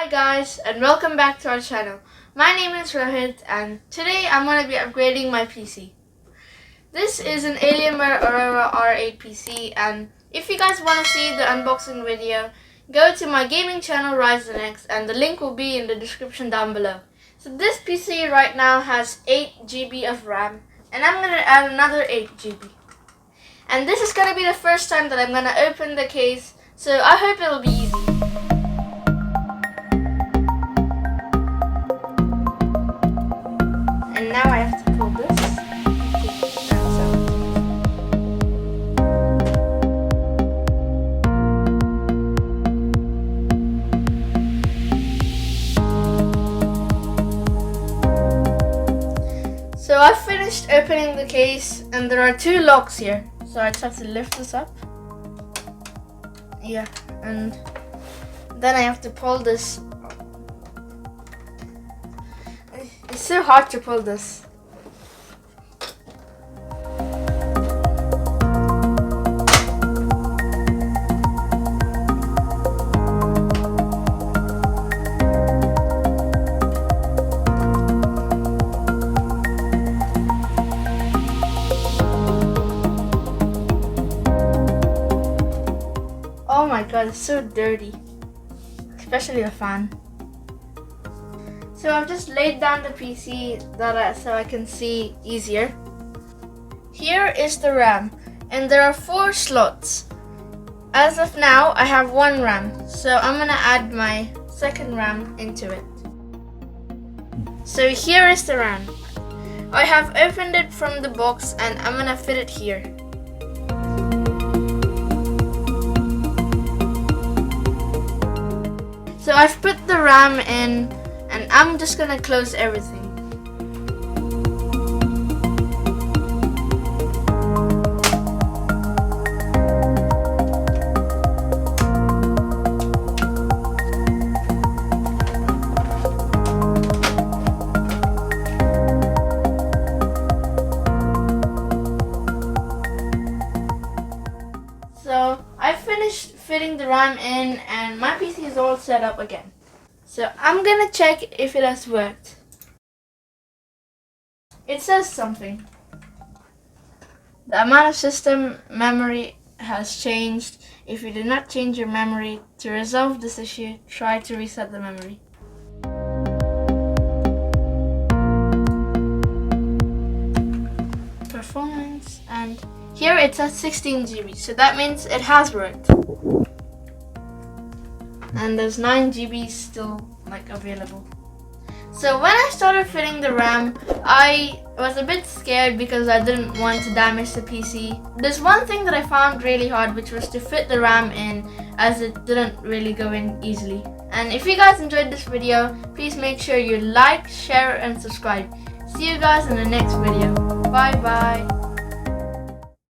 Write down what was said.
Hi guys, and welcome back to our channel. My name is Rohit and today I'm going to be upgrading my PC. This is an Alienware Aurora R8 PC, and if you guys want to see the unboxing video, go to my gaming channel RyZenX and the link will be in the description down below. So this PC right now has 8 GB of RAM and I'm going to add another 8 GB. And this is going to be the first time that I'm going to open the case, so I hope it'll be easy. And now I have to pull this. So I've finished opening the case and there are 2 locks here. So I just have to lift this up. Yeah, and then I have to pull this. It's so hard to pull this. Oh my god, it's so dirty, especially the fan. So I've just laid down the PC so I can see easier. Here is the RAM, and there are 4 slots. As of now, I have 1 RAM, so I'm gonna add my second RAM into it. So here is the RAM. I have opened it from the box and I'm gonna fit it here. So I've put the RAM in and I'm just gonna close everything. So I finished fitting the RAM in and my PC is all set up again. So I'm gonna check if it has worked. It says something. The amount of system memory has changed. If you did not change your memory, to resolve this issue, try to reset the memory. Performance, and here it says 16 GB, so that means it has worked. And there's 9 GB still available. So when I started fitting the RAM, I was a bit scared because I didn't want to damage the PC. There's one thing that I found really hard, which was to fit the RAM in, as it didn't really go in easily. And if you guys enjoyed this video, please make sure you like, share and subscribe. See you guys in the next video. Bye bye.